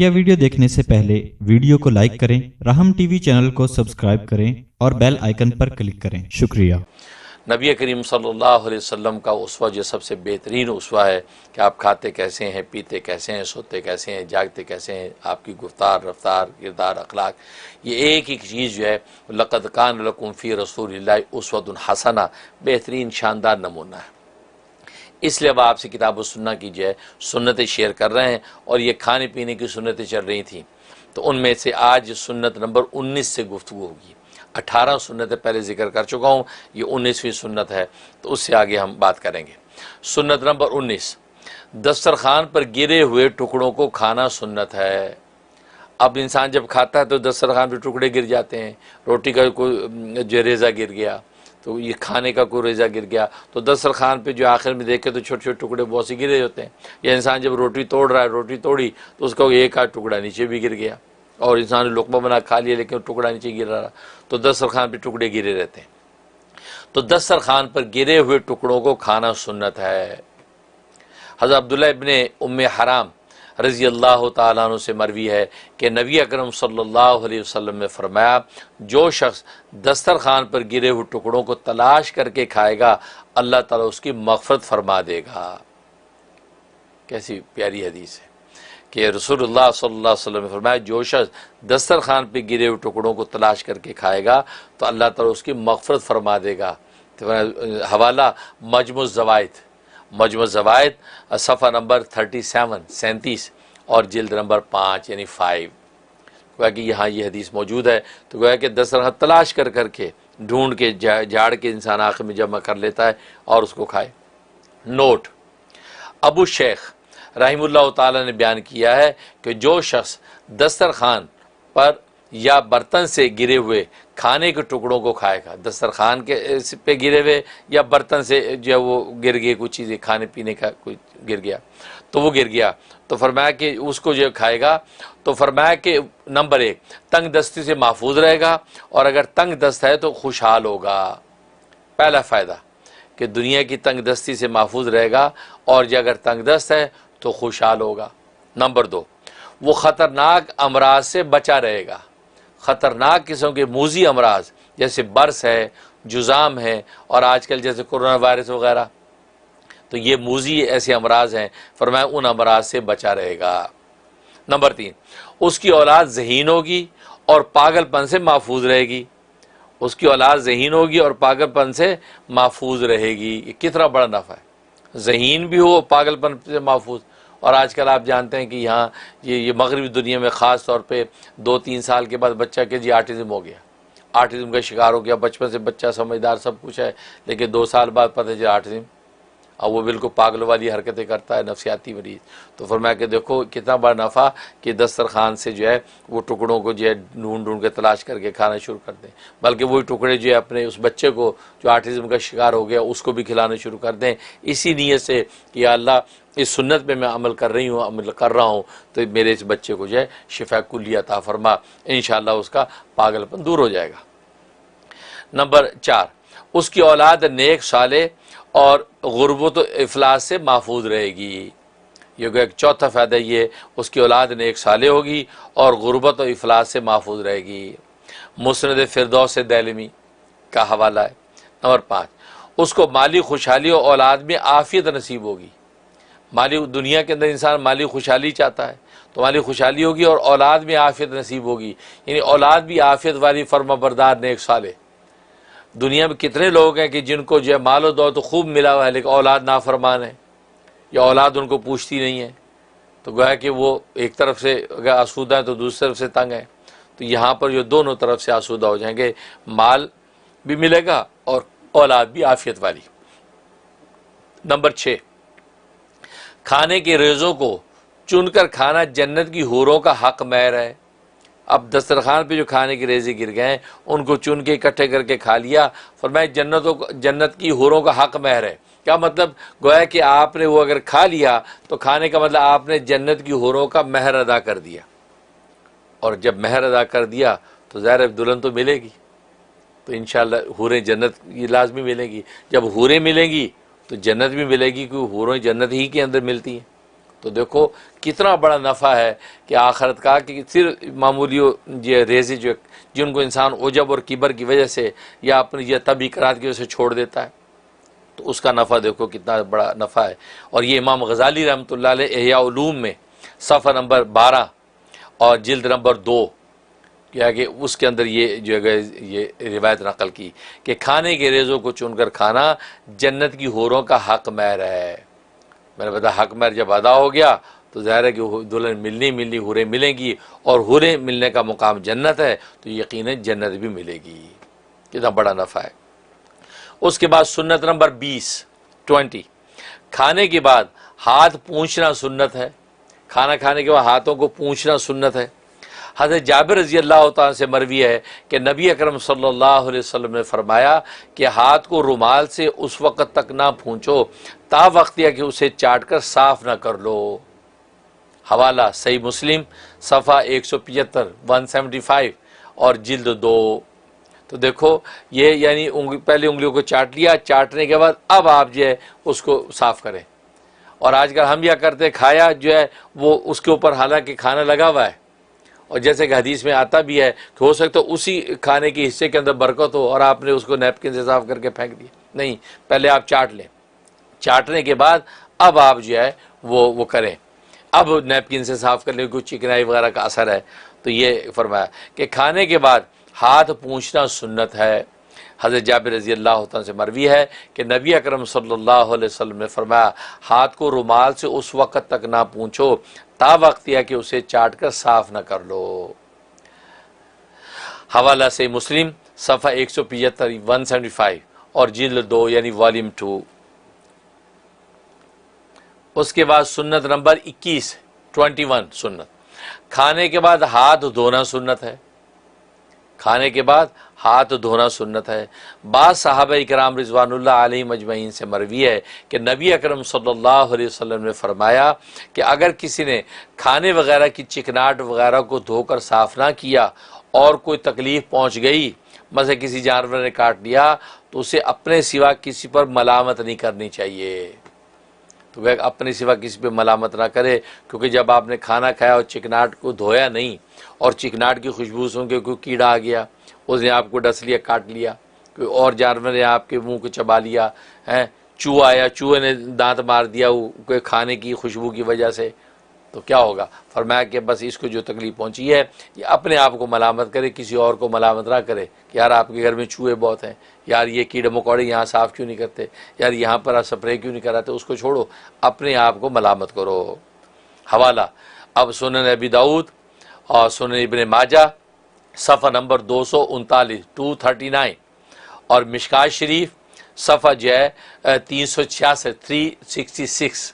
तकिया वीडियो देखने से पहले वीडियो को लाइक करें, राहम टीवी चैनल को सब्सक्राइब करें और बेल आइकन पर क्लिक करें। शुक्रिया। नबी करीम सल्लल्लाहु अलैहि वसल्लम का उसवा जो सबसे बेहतरीन उसवा है कि आप खाते कैसे हैं, पीते कैसे हैं, सोते कैसे हैं, जागते कैसे हैं, आपकी गुफ्तार, रफ्तार, किरदार, अखलाक, ये एक एक चीज़ जो है लक़द कान लकुम फ़ी रसूलिल्लाहि उस्वतुन हसना, बेहतरीन शानदार नमूना है। इसलिए अब आपसे किताब सुन्ना की जो है सुन्नतें शेयर कर रहे हैं और ये खाने पीने की सुन्नतें चल रही थी, तो उनमें से आज सुन्नत नंबर 19 से गुफ्तगू होगी। 18 सुन्नतें पहले जिक्र कर चुका हूँ, ये 19वीं सुन्नत है, तो उससे आगे हम बात करेंगे। सुन्नत नंबर 19, दस्तरखान पर गिरे हुए टुकड़ों को खाना सुन्नत है। अब इंसान जब खाता है तो दस्तरखान पर टुकड़े गिर जाते हैं, रोटी का कोई जो रेज़ा गिर गया, तो ये खाने का कोई रेज़ा गिर गया, तो दस्तरखान पे जो आखिर में देखे तो छोटे छोटे टुकड़े बहुत से गिरे होते हैं। या इंसान जब रोटी तोड़ रहा है, रोटी तोड़ी तो उसका एक आध टुकड़ा नीचे भी गिर गया और इंसान ने लुक़मा बना खा लिया, लेकिन टुकड़ा नीचे गिर रहा, तो दस्तरखान पे टुकड़े गिरे रहते हैं। तो दस्तरखान पर गिरे हुए टुकड़ों को खाना सुन्नत है। हज़रत अब्दुल्लाह इब्ने उम्मे हराम रज़ी अल्लाह ताला अन्हु से मरवी है कि नबी अकरम सल्लल्लाहु अलैहि वसल्लम ने फरमाया, जो शख्स दस्तरखान पर गिरे हुए टुकड़ों को तलाश करके खाएगा, अल्लाह ताला उसकी मग़फ़िरत फरमा देगा। कैसी प्यारी हदीस है कि रसूलुल्लाह सल्लल्लाहु अलैहि वसल्लम ने फरमाया, जो शख्स दस्तरखान पर गिरे हुए टुकड़ों को तलाश करके खाएगा तो अल्लाह ताला उसकी मग़फ़िरत फरमा देगा। तो हवाला मजमू ज़वाइद सफ़ा नंबर 37 और जिल्द नंबर 5 यानी 5। गोया कि यहाँ ये हदीस मौजूद है। तो गोया कि दस्तरखान तलाश कर करके ढूंढ के झाड़ के इंसान आखिर में जमा कर लेता है और उसको खाए। नोट, अबू शेख रहीमुल्लाह ताला ने बयान किया है कि जो शख्स दस्तरखान पर या बर्तन से गिरे हुए खाने के टुकड़ों को खाएगा, दस्तरखान के पे गिरे हुए या बर्तन से जो वो गिर गए, कुछ चीज़ें खाने पीने का कुछ गिर गया, तो वो गिर गया, तो फरमाया कि उसको जो खाएगा, तो फरमाया कि नंबर 1 तंग दस्ती से महफूज रहेगा, और अगर तंग दस्त है तो खुशहाल होगा। पहला फ़ायदा कि दुनिया की तंग दस्ती से महफूज रहेगा, और जो अगर तंग दस्त है तो खुशहाल होगा। नंबर 2, वो ख़तरनाक अमराज से बचा रहेगा। ख़तरनाक किस्म के मूज़ी अमराज जैसे बर्स है, जुज़ाम है, और आजकल जैसे कोरोना वायरस वगैरह, तो ये मूज़ी ऐसे अमराज हैं, फरमाया उन अमराज से बचा रहेगा। नंबर 3, उसकी औलाद ज़हीन होगी और पागलपन से महफूज रहेगी। उसकी औलाद ज़हीन होगी और पागलपन से महफूज रहेगी। ये कितना बड़ा नफ़ा है, ज़हीन भी हो, पागलपन से महफूज। और आजकल आप जानते हैं कि यहाँ ये मगरबी दुनिया में ख़ास तौर पे 2-3 साल के बाद बच्चा के जी ऑटिज़म हो गया, ऑटिज़म का शिकार हो गया। बचपन से बच्चा समझदार सब कुछ है, लेकिन 2 साल बाद पता चला ऑटिज़म, और वो बिल्कुल पागल वाली हरकतें करता है, नफसियाती मरीज़। तो फरमाया कि देखो कितना बड़ा नफ़ा कि दस्तरखान से जो है वो टुकड़ों को जो है ढूंढ ढूंढ के तलाश करके खाना शुरू कर दें, बल्कि वही टुकड़े जो है अपने उस बच्चे को जो ऑटिज़म का शिकार हो गया उसको भी खिलाना शुरू कर दें, इसी नीयत से कि अल्लाह इस सुन्नत पे मैं अमल कर रहा हूँ, तो मेरे इस बच्चे को जो है शिफा कुल्ली अता फरमा, इंशाअल्लाह उसका पागलपन दूर हो जाएगा। नंबर 4, उसकी औलाद नेक साले और गुर्बत व इफलास से महफूज रहेगी। ये एक चौथा फ़ायदा ये, उसकी औलाद नेक साले होगी और गुर्बत व इफलास से महफूज रहेगी। मुस्नद फ़िरदौस दैलमी का हवाला है। नंबर 5, उसको माली खुशहाली और औलाद में आफ़ियत नसीब होगी। माली दुनिया के अंदर इंसान माली खुशहाली चाहता है, तो माली खुशहाली होगी और औलाद में आफ़ियत नसीब होगी, यानी औलाद भी आफ़ियत वाली फर्माबरदार नेक साले। दुनिया में कितने लोग हैं कि जिनको जो है मालो दौलत तो खूब मिला हुआ है, लेकिन औलाद नाफरमान है या औलाद उनको पूछती नहीं है, तो गोया कि वो एक तरफ से अगर आसूदा है तो दूसरी तरफ से तंग है। तो यहाँ पर जो दोनों तरफ से आसूदा हो जाएंगे, माल भी मिलेगा और औलाद भी आफ़ियत वाली। नंबर 6, खाने के रेज़ों को चुनकर खाना जन्नत की हूरों का हक महर है। अब दस्तरखान पे जो खाने के रेज़े गिर गए उनको चुन के इकट्ठे करके खा लिया, फरमाया जन्नत की हूरों का हक महर है। क्या मतलब, गोया कि आपने वो अगर खा लिया तो खाने का मतलब आपने जन्नत की हूरों का महर अदा कर दिया, और जब महर अदा कर दिया तो ज़ाहिर दुल्हन तो मिलेगी, तो इंशाअल्लाह हूरें जन्नत की लाजमी मिलेगी। जब हूरें मिलेंगी तो जन्नत भी मिलेगी, क्योंकि हूरें जन्नत ही के अंदर मिलती हैं। तो देखो कितना बड़ा नफ़ा है कि आखरत का, कि सिर्फ मामूली ये रेज़ी जो जिनको इंसान उजब और किबर की वजह से या अपनी ये तबी करात की वजह से छोड़ देता है, तो उसका नफ़ा देखो कितना बड़ा नफ़ा है। और ये इमाम गज़ाली रहमतुल्लाह अलैह इहया उलूम में सफ़ा नंबर 12 और जिल्द नंबर 2 क्या कि उसके अंदर ये जो है ये रिवायत नकल की कि खाने के रेज़ों को चुनकर खाना जन्नत की हूरों का हक महर है। मैंने बताया हक महर जब अदा हो गया तो ज़ाहिर है कि दुल्हन मिलनी हुरें मिलेंगी, और हुरें मिलने का मुकाम जन्नत है, तो यकीनन जन्नत भी मिलेगी। कितना बड़ा नफ़ा है। उसके बाद सुन्नत नंबर 20 खाने के बाद हाथ पूंछना सुन्नत है। खाना खाने के बाद हाथों को पूंछना सुन्नत है। हज़रत जाबिर रज़ी अल्लाह तआला से मरवी है कि नबी अकरम सल्लल्लाहु अलैहि वसल्लम ने फरमाया कि हाथ को रुमाल से उस वक़्त तक ना पूंछो ता वक्त या कि उसे चाट कर साफ़ ना कर लो। हवाला सही मुस्लिम सफ़ा 175 175 और जिल्द 2। तो देखो ये यानी पहले उंगलियों को चाट लिया, चाटने के बाद अब आप जो है उसको साफ़ करें। और आजकल हम क्या करते हैं, खाया जो है वो उसके ऊपर हालांकि खाना लगा हुआ है, और जैसे कि हदीस में आता भी है कि हो सकता है उसी खाने के हिस्से के अंदर बरकत हो और आपने उसको नैपकिन से साफ करके फेंक दिया। नहीं, पहले आप चाट लें, चाटने के बाद अब आप जो है वो करें, अब नैपकिन से साफ कर लें, कुछ चिकनाई वगैरह का असर है। तो ये फरमाया कि खाने के बाद हाथ पूंछना सुन्नत है। हज़रत जाबिर रज़ी अल्लाह तआला से मरवी है कि नबी अकरम सल्लल्लाहु अलैहि वसल्लम ने फरमाया हाथ को रुमाल से उस वक़्त तक ना पूंछो ता वक्त या कि उसे चाट कर साफ ना कर लो। हवाला से मुस्लिम सफ़ा 175 175 और जिल्द 2 यानी वॉल्यूम 2। उसके बाद सुन्नत नंबर 21 सुन्नत खाने के बाद हाथ धोना सुन्नत है। खाने के बाद हाथ धोना सुन्नत है। बाद सहाबा इकराम रिज़वानुल्लाह अलैहिम अजमईन से मरवी है कि नबी अकरम सल्लल्लाहु अलैहि वसल्लम ने फरमाया कि अगर किसी ने खाने वगैरह की चिकनाहट वगैरह को धोकर साफ़ ना किया और कोई तकलीफ़ पहुँच गई, मसे किसी जानवर ने काट लिया, तो उसे अपने सिवा किसी पर मलामत नहीं करनी चाहिए। तो वह अपने सिवा किसी पे मलामत ना करे, क्योंकि जब आपने खाना खाया और चिकनाहट को धोया नहीं और चिकनाहट की खुशबू सुन के कोई कीड़ा आ गया, उसने आपको डस लिया, काट लिया, कोई और जानवर ने आपके मुंह को चबा लिया है, चूहा आया, चूहे ने दांत मार दिया कोई खाने की खुशबू की वजह से, तो क्या होगा। फरमाया कि बस इसको जो तकलीफ़ पहुंची है ये अपने आप को मलामत करे, किसी और को मलामत ना करे कि यार आपके घर में चूहे बहुत हैं, यार ये कीड़े मकोड़े यहाँ साफ़ क्यों नहीं करते, यार यहाँ पर आप स्प्रे क्यों नहीं कराते, उसको छोड़ो, अपने आप को मलामत करो। हवाला अब सुनन अबी दाऊद और सुनन इब्न माजा सफ़ा नंबर 239 239 और मिशकात शरीफ सफ़ा जो है 366 366।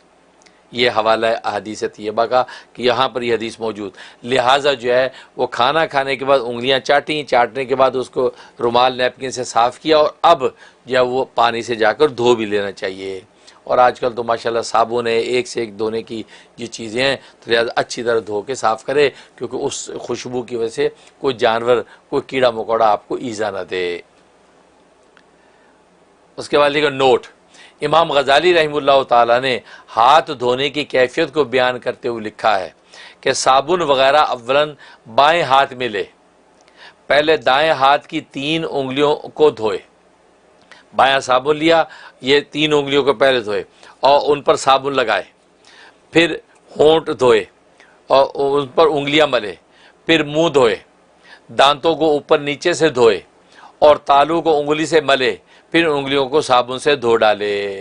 ये हवाला है अहादीस तैयबा का कि यहाँ पर ये हदीस मौजूद। लिहाजा जो है वो खाना खाने के बाद उंगलियाँ चाटी, चाटने के बाद उसको रुमाल नैपकिन से साफ़ किया, और अब जो है वो पानी से जाकर धो भी लेना चाहिए। और आजकल तो माशाल्लाह साबुन है, एक से एक धोने की ये चीज़ें हैं, तो लिहाजा अच्छी तरह धो के साफ़ करे, क्योंकि उस खुशबू की वजह से कोई जानवर, कोई कीड़ा मकोड़ा आपको ईज़ा ना दे। उसके बाद लिखा नोट, इमाम गज़ाली रहमतुल्लाह ताला ने हाथ धोने की कैफियत को बयान करते हुए लिखा है कि साबुन वगैरह अव्वलन बाएं हाथ में ले, पहले दाएं हाथ की 3 उंगलियों को धोए, बायां साबुन लिया, ये 3 उंगलियों को पहले धोए और उन पर साबुन लगाए, फिर होंठ धोए और उन पर उंगलियां मले, फिर मुंह धोए, दांतों को ऊपर नीचे से धोए और तालू को उंगली से मले, फिर उंगलियों को साबुन से धो डाले।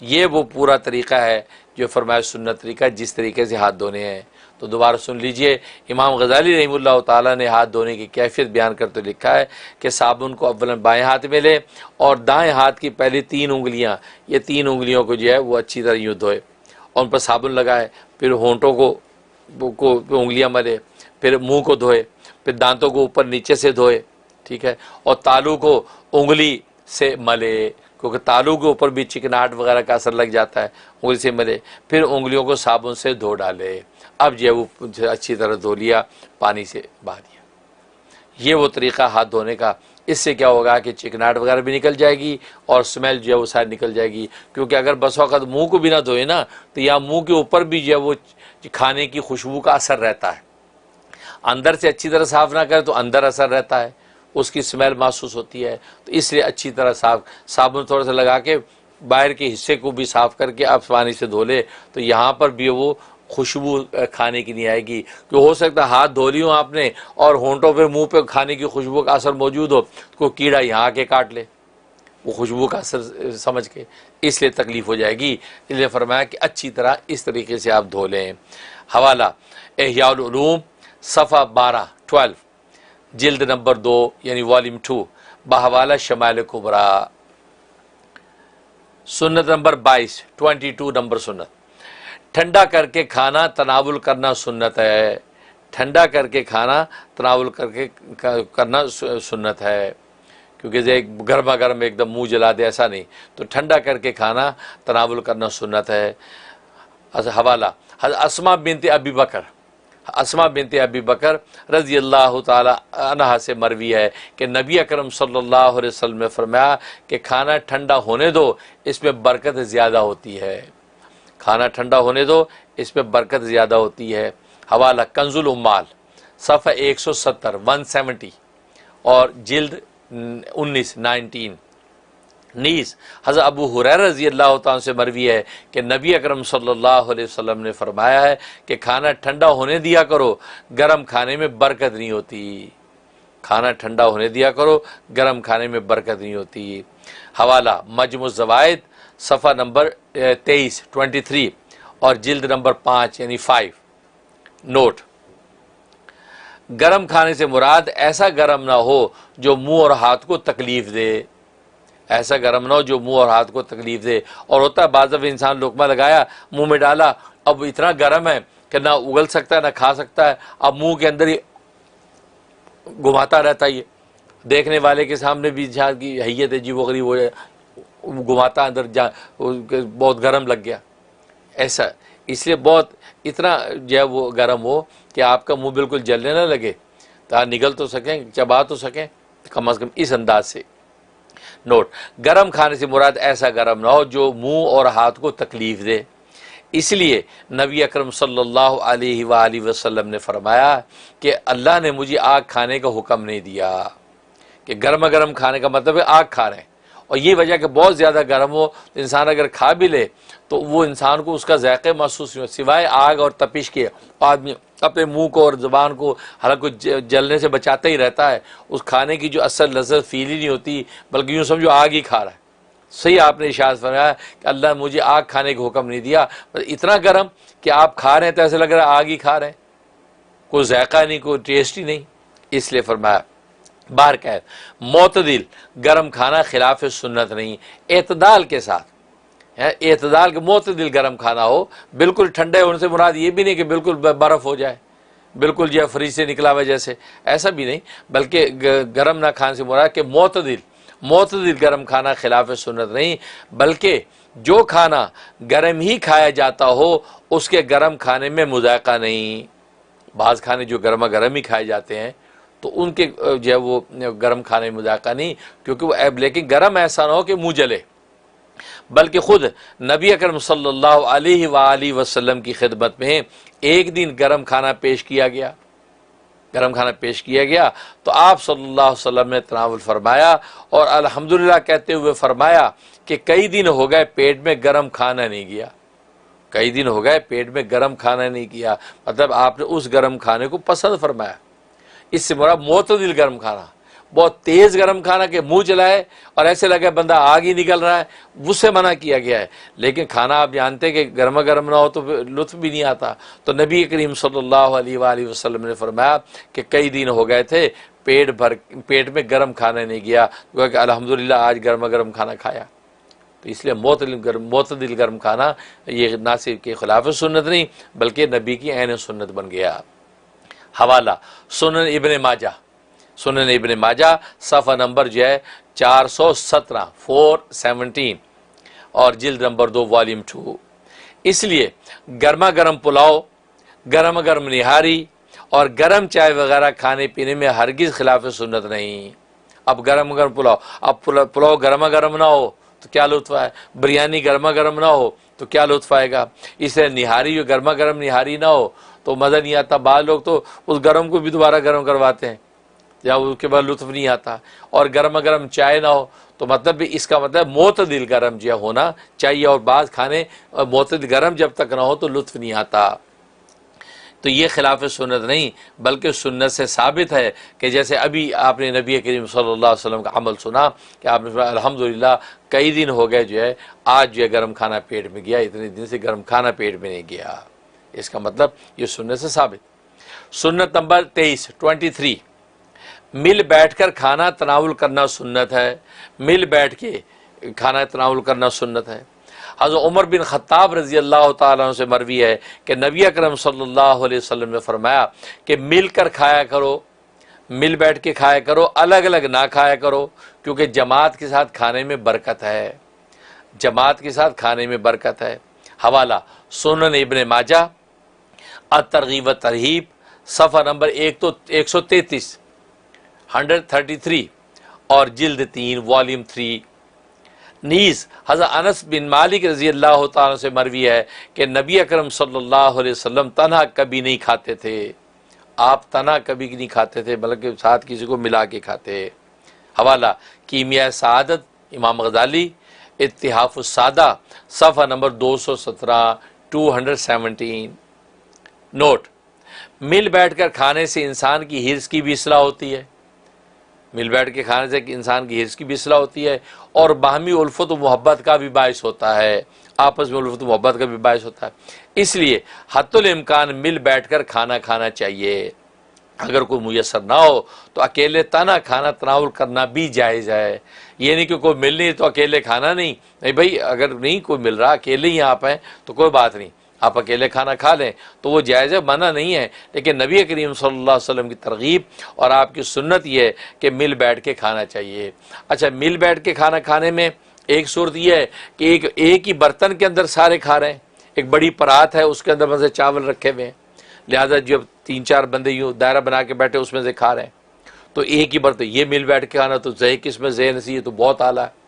ये वो पूरा तरीक़ा है जो फरमाया सुन्नत तरीका, जिस तरीके से हाथ धोने हैं। तो दोबारा सुन लीजिए, इमाम गज़ाली रहमतुल्लाह ताला ने हाथ धोने की कैफियत बयान करते लिखा है कि साबुन को अव्वलन बाएं हाथ में ले और दाएं हाथ की पहली 3 उंगलियां, ये 3 उंगलियों को जो है वो अच्छी तरह यूँ धोए और उन पर साबुन लगाए, फिर होंठों को उंगलियां मले, फिर मुँह को धोए, फिर दांतों को ऊपर नीचे से धोए, ठीक है, और तालू को उंगली से मले, क्योंकि तालू के ऊपर भी चिकनाहट वगैरह का असर लग जाता है, उंगली से मले, फिर उंगलियों को साबुन से धो डाले। अब जो है वो अच्छी तरह धो लिया, पानी से बहा दिया। ये वो तरीक़ा हाथ धोने का इससे क्या होगा कि चिकनाहट वगैरह भी निकल जाएगी और स्मेल जो है वो सारी निकल जाएगी। क्योंकि अगर बस वक़्त मुँह को भी ना धोए ना तो यहाँ मुँह के ऊपर भी जो है वो खाने की खुशबू का असर रहता है। अंदर से अच्छी तरह साफ़ ना करें तो अंदर असर रहता है, उसकी स्मेल महसूस होती है। तो इसलिए अच्छी तरह साबुन थोड़ा सा लगा के बाहर के हिस्से को भी साफ़ करके आप पानी से धो ले तो यहाँ पर भी वो खुशबू खाने की नहीं आएगी। कि हो सकता है हाथ धो ली हो आपने और होंठों पे मुंह पे खाने की खुशबू का असर मौजूद हो, तो कोई कीड़ा यहाँ आके काट ले वो खुशबू का असर समझ के, इसलिए तकलीफ़ हो जाएगी। इसलिए फरमाया कि अच्छी तरह इस तरीके से आप धो लें। हवाला इहयाउल उलूम सफ़ा 12 जिल्द नंबर 2 यानी वॉल्यूम 2 बहवाला शमाइल कुबरा सुन्नत नंबर 22 नंबर सुन्नत। ठंडा करके खाना तनावुल करना सुन्नत है। ठंडा करके खाना तनावुल करके करना सुन्नत है। क्योंकि गर्मा गर्म एकदम मुंह जला दे ऐसा नहीं, तो ठंडा करके खाना तनावुल करना सुन्नत है। हवाला अस्मा बिनते अबी बकर, अस्मा बिनते अबी बकर रज़ी अल्लाह ताला अन्हा से मरवी है कि नबी अकरम सल्लल्लाहु अलैहि वसल्लम ने फरमाया कि खाना ठंडा होने दो, इसमें बरकत ज़्यादा होती है। खाना ठंडा होने दो, इसमें बरकत ज़्यादा होती है। हवाला कंजुल उम्माल सफ़ा 170 और जिल्द 19 हज़रत अबू हुरैरा रज़ी अल्लाह तआला से मरवी है कि नबी अकरम सल्लल्लाहु अलैहि वसल्लम ने फरमाया है कि खाना ठंडा होने दिया करो, गर्म खाने में बरकत नहीं होती। खाना ठंडा होने दिया करो, गर्म खाने में बरकत नहीं होती। हवाला मजमू ज़वाइद सफ़ा नंबर 23 और जिल्द नंबर 5 यानी 5। नोट, गर्म खाने से मुराद ऐसा गर्म ना हो जो मुंह और हाथ को तकलीफ़ दे। ऐसा गर्म ना हो जो मुंह और हाथ को तकलीफ़ दे। और होता है बाज़ दफ़ा इंसान लुक़मा लगाया मुंह में डाला, अब इतना गर्म है कि ना उगल सकता है ना खा सकता है, अब मुंह के अंदर ही घुमाता रहता है। देखने वाले के सामने भी जहाँ की हैयत अजीब व गरीब हो जाए, घुमाता अंदर जा, बहुत गर्म लग गया ऐसा। इसलिए बहुत इतना जो है वो गर्म हो कि आपका मुंह बिल्कुल जलने ना लगे, तो निगल तो सकें, चबा तो सकें कम से कम इस अंदाज से। नोट, गर्म खाने से मुराद ऐसा गर्म ना हो जो मुंह और हाथ को तकलीफ़ दे। इसलिए नबी अकरम सल्लल्लाहु अलैहि वसल्लम ने फरमाया कि अल्लाह ने मुझे आग खाने का हुक्म नहीं दिया। कि गर्मा गर्म खाने का मतलब है आग खा रहे हैं, और ये वजह कि बहुत ज़्यादा गर्म हो तो इंसान अगर खा भी ले तो वो इंसान को उसका ज़ायक़े महसूस नहीं हो, सिवाय आग और तपिश के। आदमी अपने मुंह को और ज़ुबान को हालांकि जलने से बचाता ही रहता है, उस खाने की जो असल लज़्ज़त फील ही नहीं होती, बल्कि यूँ समझो आग ही खा रहा है। सही आपने इशारा फरमाया कि अल्लाह मुझे आग खाने का हुक्म नहीं दिया, पर इतना गर्म कि आप खा रहे हैं तो ऐसा लग रहा है आग ही खा रहे हैं, कोई जायका नहीं, कोई टेस्ट ही नहीं। इसलिए फरमाया बाहर कह मोतदिल गर्म खाना खिलाफ सुन्नत नहीं, एतदाल के साथ है, एतदाल के मोतदिल गर्म खाना हो। बिल्कुल ठंडे होने से मुराद ये भी नहीं कि बिल्कुल बर्फ़ हो जाए, बिल्कुल जो फ्रिज से निकला हुआ जैसे, ऐसा भी नहीं, बल्कि गर्म ना खाने से मुराद कि मोतदिल गर्म खाना खिलाफ सुन्नत नहीं, बल्कि जो खाना गर्म ही खाया जाता हो उसके गर्म खाने में मुज़ायक़ा नहीं। बाज़ खाने जो गर्मा गर्म ही खाए जाते हैं तो उनके जो है वो गर्म खाने में मुज़ायक़ा नहीं, क्योंकि वो लेकिन गर्म ऐसा ना हो कि मुँह जले। बल्कि ख़ुद नबी अकरम सल्लल्लाहु अलैहि वसल्लम की खिदमत में एक दिन गर्म खाना पेश किया गया, गर्म खाना पेश किया गया तो आप सल्लल्लाहु अलैहि वसल्लम ने तनावुल फरमाया और अल्हम्दुलिल्लाह कहते हुए फरमाया कि कई दिन हो गए पेट में गर्म खाना नहीं गया, कई दिन हो गए पेट में गर्म खाना नहीं किया, मतलब आपने उस गर्म खाने को पसंद फरमाया। इससे मुराद मोतदिल गर्म खाना, बहुत तेज़ गर्म खाना के मुंह जलाए और ऐसे लगे बंदा आग ही निकल रहा है, उससे मना किया गया है। लेकिन खाना आप जानते हैं कि गर्मा गर्म ना हो तो लुत्फ़ भी नहीं आता। तो नबी करीम सल्लल्लाहु अलैहि वसल्लम ने फरमाया कि कई दिन हो गए थे पेट में गर्म खाना नहीं गया, क्योंकि अल्हम्दुलिल्लाह आज गर्मा गर्म खाना खाया। तो इसलिए मोतदिल गर्म खाना ये ना सिर्फ के खिलाफ सुन्नत नहीं बल्कि नबी की ऐन सुन्नत बन गया। हवाला सुनन इब्ने माजा सफ़ा नंबर जो है 417 और जिल्द नंबर 2 वॉल्यूम 2। इसलिए गर्मा गर्म पुलाव, गर्म गर्म निहारी और गर्म चाय वगैरह खाने पीने में हरगिज़ खिलाफ सुन्नत नहीं। अब गरम गरम पुलाव, अब पुलाव गर्मा गर्म ना हो तो क्या लुत्फ़ है, बिरयानी गर्मा गर्म ना हो तो क्या लुत्फ़ आएगा। इसलिए निहारी जो गर्मा गर्म निहारी ना हो तो मज़ा नहीं आता। बाद लोग तो उस गर्म को भी दोबारा गर्म करवाते हैं या उसके बाद लुत्फ़ नहीं आता। और गर्मा गर्म चाय ना हो तो मतलब भी इसका मतलब मोतदिल गर्म जो होना चाहिए, और बाज़ खाने मोतदिल गर्म जब तक ना हो तो लुत्फ़ नहीं आता। तो ये खिलाफ सुन्नत नहीं बल्कि सुन्नत से साबित है कि जैसे अभी आपने नबी करीम सल्लल्लाहु अलैहि वसल्लम का अमल सुना कि आपने सुना अल्हम्दुलिल्लाह कई दिन हो गए जो है आज जो है गर्म खाना पेट में गया, इतने दिन से गर्म खाना पेट में नहीं गया। इसका मतलब ये सुन्नत से साबित। सुन्नत नंबर 23 मिल बैठकर खाना तनावुल करना सुन्नत है। मिल बैठ के खाना तनावुल करना सुन्नत है। हज़रत उमर बिन ख़त्ताब रज़ी अल्लाह तआला अन्हु से मरवी है कि नबी अकरम सल्लल्लाहु अलैहि वसल्लम ने फरमाया कि मिलकर खाया करो, मिल बैठ के खाया करो, अलग अलग ना खाया करो, क्योंकि जमात के साथ खाने में बरकत है। जमात के साथ खाने में बरकत है। हवाला सुनन इब्न माजा अत-तरगीब व तरहीब सफ़ा नंबर 133 133 और जिल्द 3 वॉल्यूम 3। नीज़ हज़रत अनस बिन मालिक रज़ी अल्लाह तआला से मरवी है कि नबी अकरम सल्लल्लाहु अलैहि वसल्लम तन्हा कभी नहीं खाते थे। आप तन्हा कभी नहीं खाते थे बल्कि साथ किसी को मिला के खाते। हवाला कीमिया सआदत इमाम गज़ाली इत्तिहाफुस सादा सफ़ा नंबर 217 217। नोट, मिल बैठकर खाने से इंसान की हिर्स की भी इस्लाह होती है। मिल बैठ के खाने से इंसान की हिर्स की भी इस्लाह होती है और बाहमी उल्फत व मोहब्बत का भी बाइस होता है। आपस में उल्फत व मोहब्बत का भी बाइस होता है। इसलिए हत्तुल इम्कान मिल बैठकर खाना खाना चाहिए। अगर कोई मुयसर ना हो तो अकेले तना खाना तनावुल करना भी जायज़ है। ये नहीं कि कोई मिल नहीं तो अकेले खाना नहीं भाई, अगर नहीं कोई मिल रहा अकेले ही आप हैं तो कोई बात नहीं, आप अकेले खाना खा लें तो वो जायज़ है, मना नहीं है। लेकिन नबी करीम सल्लल्लाहु अलैहि वसल्लम की तरगीब और आपकी सुन्नत ये है कि मिल बैठ के खाना चाहिए। अच्छा, मिल बैठ के खाना खाने में एक सूरत यह है कि एक ही बर्तन के अंदर सारे खा रहे हैं। एक बड़ी परात है, उसके अंदर मज़े चावल रखे हुए हैं, लिहाजा जब 3-4 बंदे यूँ दायरा बना के बैठे उसमें से खा रहे हैं तो एक ही बर्तन ये मिल बैठ के खाना तो ज़ैक इसमें ज़े नसीहत तो बहुत आला है।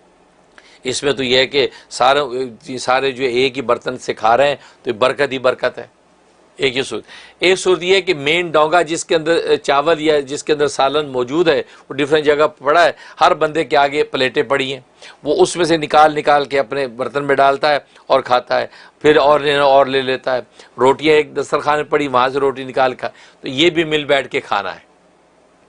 इसमें तो यह है कि सारे जो एक ही बर्तन से खा रहे हैं तो बरकत ही बरकत है। एक ही सूरत, एक सूरत यह है कि मेन डोंगा जिसके अंदर चावल या जिसके अंदर सालन मौजूद है वो डिफरेंट जगह पड़ा है, हर बंदे के आगे प्लेटें पड़ी हैं, वो उसमें से निकाल के अपने बर्तन में डालता है और खाता है, फिर और ले लेता है। रोटियाँ एक दस्तरखान में पड़ी, वहाँ से रोटी निकाल खा, तो ये भी मिल बैठ के खाना है।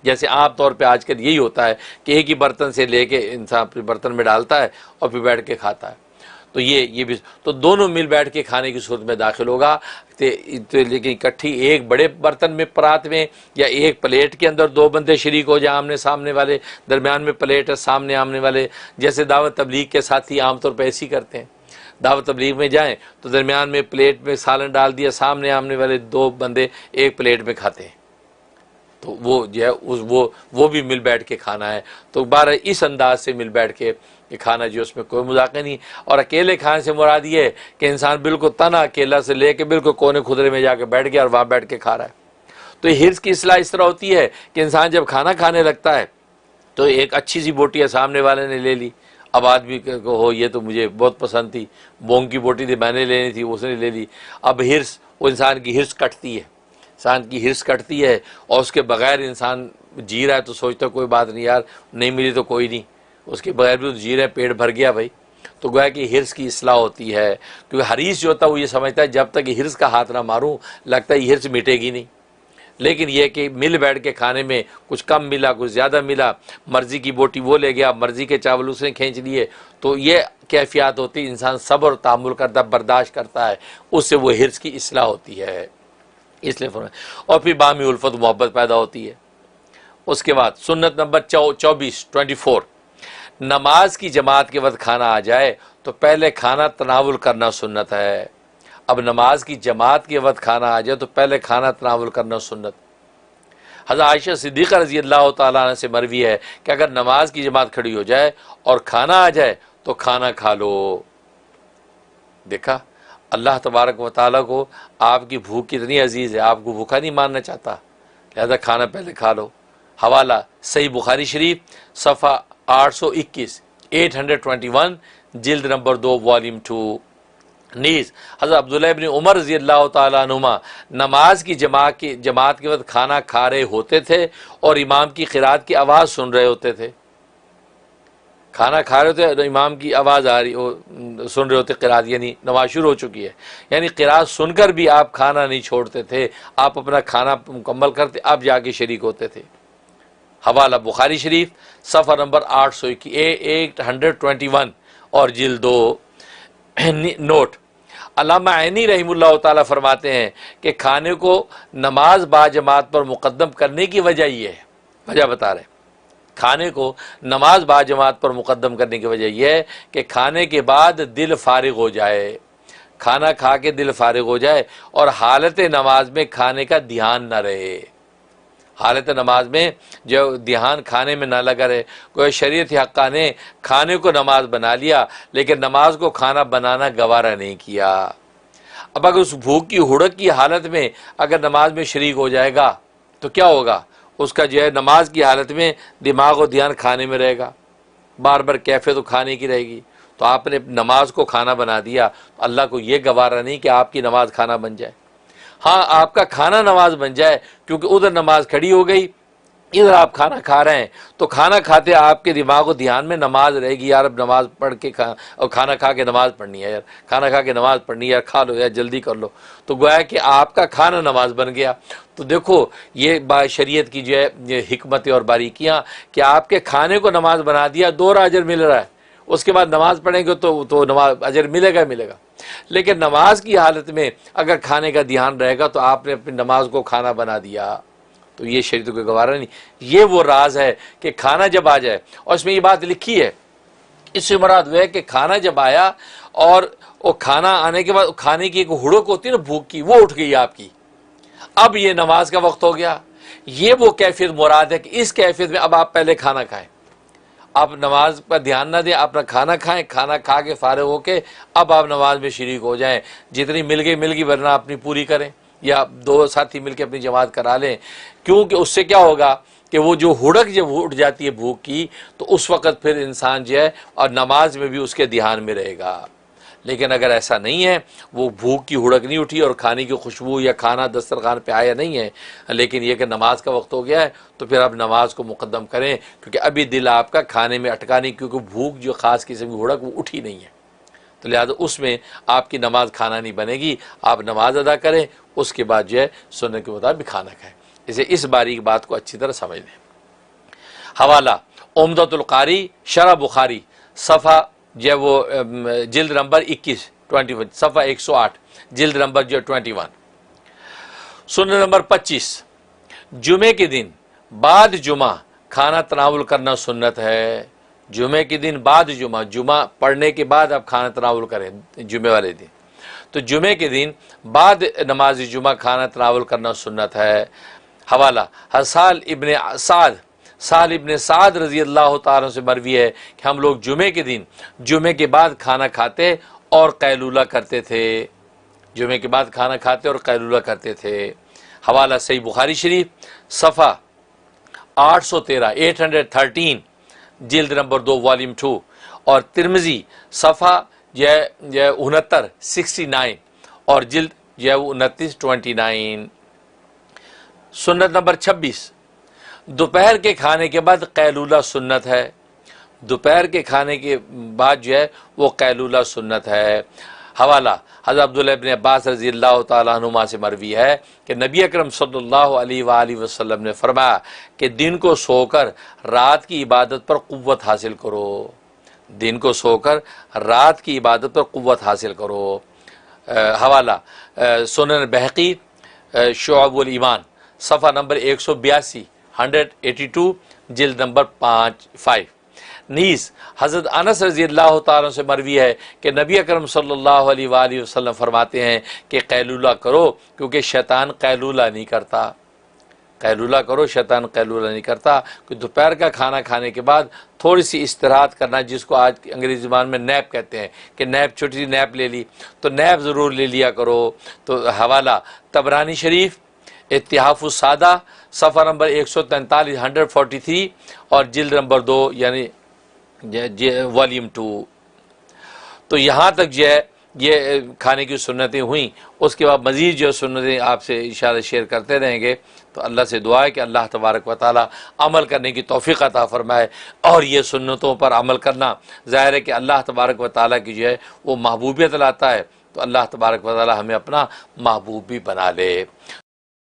जैसे आम तौर पे आजकल यही होता है कि एक ही बर्तन से लेके इंसान अपने बर्तन में डालता है और फिर बैठ के खाता है, तो ये भी तो दोनों मिल बैठ के खाने की सूरत में दाखिल होगा। तो लेकिन इकट्ठी एक बड़े बर्तन में परात में या एक प्लेट के अंदर 2 बंदे शरीक हो जाए, आमने सामने वाले, दरमियान में प्लेट है, सामने आमने वाले, जैसे दावत तबलीग के साथी आमतौर पर ऐसे ही करते हैं। दावत तबलीग में जाएँ तो दरमियान में प्लेट में सालन डाल दिया, सामने आमने वाले 2 बंदे एक प्लेट में खाते हैं, तो वो जो है वो भी मिल बैठ के खाना है। तो 12 इस अंदाज से मिल बैठ के ये खाना जो उसमें कोई मजाक नहीं। और अकेले खाने से मुराद ये है कि इंसान बिल्कुल तना अकेला से लेके बिल्कुल कोने खुदरे में जाके बैठ गया और वहाँ बैठ के खा रहा है। तो हिर्स की इस्लाह इस तरह होती है कि इंसान जब खाना खाने लगता है तो एक अच्छी सी बोटी सामने वाले ने ले ली, अब आदमी को हो ये तो मुझे बहुत पसंद थी, मूंग की बोटी थी मैंने लेनी थी, उसने ले ली। अब हिर्स, वो इंसान की हिर्स कटती है, इंसान की हिर्स कटती है और उसके बगैर इंसान जी रहा है तो सोचता कोई बात नहीं यार, नहीं मिली तो कोई नहीं, उसके बगैर भी तो जी रहे, पेट भर गया भाई। तो गोया कि हिर्स की इस्लाह होती है, क्योंकि हरीस जो होता है वो ये समझता है जब तक हिर्स का हाथ ना मारूं लगता है हिर्स मिटेगी नहीं। लेकिन यह कि मिल बैठ के खाने में कुछ कम मिला कुछ ज़्यादा मिला, मर्ज़ी की बोटी वो ले गया, मर्ज़ी के चावल उसने खींच लिए, तो ये कैफियत होती है। इंसान सब्र और तामुल करता, बर्दाश्त करता है, उससे वो हिर्स की इस्लाह होती है, इसलिए फरमाया। और फिर बामी उल्फत मोहब्बत पैदा होती है। उसके बाद सुन्नत नंबर 24 नमाज की जमात के वक्त खाना आ जाए तो पहले खाना तनावुल करना सुन्नत है। अब नमाज की जमात के वक्त खाना आ जाए तो पहले खाना तनावुल करना सुन्नत। हज़रत आयशा सिद्दीक़ा रज़ी अल्लाह तआला अन्हा से मरवी है कि अगर नमाज की जमात खड़ी हो जाए और खाना आ जाए तो खाना खा लो। देखा, अल्लाह तबारक व तआला को आपकी भूख कितनी अजीज़ है, आपको भूखा नहीं मानना चाहता, लिहाजा खाना पहले खा लो। हवाला सही बुखारी शरीफ सफ़ा 821 821 जिल्द नंबर 2 वॉल्यूम 2। नीज़ हज़रत अब्दुल्लाह इब्न उमर रज़ी अल्लाह तआला अन्हुमा नमाज की जमात के वक्त खाना खा रहे होते थे और इमाम की क़िरात की आवाज़ सुन रहे होते थे। खाना खा रहे होते तो इमाम की आवाज़ आ रही सुन रहे होते, क़िरात यानी नमाज शुरू हो चुकी है, यानी क़िरात सुनकर भी आप खाना नहीं छोड़ते थे, आप अपना खाना मुकम्मल करते, आप जाके शरीक होते थे। हवाला बुखारी शरीफ सफ़ा नंबर 821 और जिल्द 2। नोट अल्लामा ऐनी रहमतुल्लाह ताला फरमाते हैं कि खाने को नमाज बाजमात पर मुक़द्दम करने की वजह ये है, वजह बता रहे, खाने को नमाज बाजमात पर मुक़द्दम करने की वजह यह है कि खाने के बाद दिल फारिग हो जाए, खाना खा के दिल फारिग हो जाए और हालत नमाज में खाने का ध्यान न रहे, हालत नमाज में जो ध्यान खाने में ना लगा रहे। कोई शरीयत हक्का ने खाने को नमाज बना लिया लेकिन नमाज को खाना बनाना गवारा नहीं किया। अब अगर उस भूख की हुड़क की हालत में अगर नमाज में शरीक हो जाएगा तो क्या होगा, उसका जो है नमाज की हालत में दिमाग और ध्यान खाने में रहेगा, बार बार कैफियत तो खाने की रहेगी। तो आपने नमाज को खाना बना दिया, तो अल्लाह को ये गवारा नहीं कि आपकी नमाज खाना बन जाए। हाँ, आपका खाना नमाज बन जाए क्योंकि उधर नमाज खड़ी हो गई, इधर आप खाना खा रहे हैं, तो खाना खाते आपके दिमाग और ध्यान में नमाज रहेगी, यार अब नमाज पढ़ के और खाना खा के नमाज पढ़नी है, यार खाना खा के नमाज पढ़नी है, यार खा लो यार जल्दी कर लो, तो गोया कि आपका खाना नमाज बन गया। तो देखो ये शरीयत की जो है हिकमत और बारीकियाँ कि आपके खाने को नमाज बना दिया, 2 अजर मिल रहा है, उसके बाद नमाज पढ़ेंगे तो नमाज अजर मिलेगा मिलेगा। लेकिन नमाज की हालत में अगर खाने का ध्यान रहेगा तो आपने अपनी नमाज को खाना बना दिया, तो ये शरीयत को गवारा नहीं। ये वो राज है कि खाना जब आ जाए, और इसमें ये बात लिखी है, इससे मुराद वह है कि खाना जब आया और वो खाना आने के बाद खाने की एक हुड़क होती है ना भूख की, वो उठ गई आपकी, अब ये नमाज का वक्त हो गया। ये वो कैफियत मुराद है कि इस कैफियत में अब आप पहले खाना खाएं, आप नमाज पर ध्यान ना दें, अपना खाना खाएं, खाना खा के फारिग होके अब आप नमाज में शरीक हो जाएं। जितनी मिल गई वरना अपनी पूरी करें या 2 साथी मिलकर अपनी जमात करा लें, क्योंकि उससे क्या होगा कि वो जो हुड़क जब उठ जाती है भूख की तो उस वक़्त फिर इंसान जो है और नमाज में भी उसके ध्यान में रहेगा। लेकिन अगर ऐसा नहीं है, वो भूख की हुड़क नहीं उठी और खाने की खुशबू या खाना दस्तरखान पे आया नहीं है, लेकिन यह कि नमाज का वक्त हो गया है, तो फिर आप नमाज को मुकद्दम करें, क्योंकि अभी दिल आपका खाने में अटका नहीं, क्योंकि भूख जो ख़ास किस्म की हुड़क वो उठी नहीं है, तो लिहाजा उसमें आपकी नमाज खाना नहीं बनेगी। आप नमाज अदा करें, उसके बाद जो है सुन्नत के मुताबिक खाना खाएँ। इसे इस बारीक बात को अच्छी तरह समझ लें। हवाला उम्दतुल कारी शरह बुखारी सफ़ा जो है वो जिल्द नंबर 21 सफ़ा 108 जिल्द नंबर जो 21। सुन्नत नंबर 25 जुमे के दिन बाद जुमा खाना तनावुल करना सुन्नत है। जुमे के दिन बाद जुमा पढ़ने के बाद आप खाना तनावुल करें जुमे वाले दिन, तो जुमे के दिन बाद नमाज जुमा खाना तनावुल करना सुन्नत है। हवाला साल इब्न साद रज़ी अल्लाह ताला से मरवी है कि हम लोग जुमे के दिन जुमे के बाद खाना खाते और कैलूला करते थे, जुमे के बाद खाना खाते और कैलूला करते थे। हवाला सही बुखारी शरीफ सफ़ा 813 जिल्द नंबर 2 वॉल्यूम 2 और तिरमिज़ी सफ़ा 69 और जिल्द 29। सुन्नत नंबर 26 दोपहर के खाने के बाद कैलूला सुन्नत है। दोपहर के खाने के बाद जो है वो कैलूला सुन्नत है। हवाला हज़रत अब्दुल्लाह इब्न अब्बास रज़ी अल्लाह तआला अन्हुमा से मरवी है कि नबी अकरम सल्लल्लाहु अलैहि वसल्लम ने फरमाया कि दिन को सोकर रात की इबादत पर क़ुव्वत हासिल करो, दिन को सोकर रात की इबादत पर क़ुव्वत हासिल करो। हवाला सुनन बहकी शुअबुल ईमान सफ़ा नंबर 182 जिल्द नंबर 5 नीस हज़रत अनस रज़ी अल्लाह ताला से मरवी है कि नबी अकरम सल्लल्लाहु अलैहि वसल्लम फरमाते हैं कि कैलूला करो क्योंकि शैतान कैलूला नहीं करता, कैलूला करो शैतान कैलूला नहीं करता। कि दोपहर का खाना खाने के बाद थोड़ी सी इस्तराहत करना, जिसको आज अंग्रेज़ी ज़बान में नैप कहते हैं कि नैप, छोटी सी नैप ले ली, तो नैप ज़रूर ले लिया करो। तो हवाला तबरानी शरीफ इत्तिहाफुस सादा सफ़ा नंबर 143 143 और जिल्द नंबर 2 यानी वॉल्यूम 2। तो यहाँ तक जो है ये खाने की सुन्नतें हुई। उसके बाद मज़ीद जो सुन्नतें आपसे इंशाअल्लाह शेयर करते रहेंगे। तो अल्लाह से दुआ है कि अल्लाह तबारक व तआला अमल करने की तौफ़ीक़ अता फ़रमाए। और ये सुन्नतों पर अमल करना ज़ाहिर है कि अल्लाह तबारक व तआला की जो है वो महबूबियत लाता है। तो अल्लाह तबारक व तआला हमें अपना महबूब भी बना ले।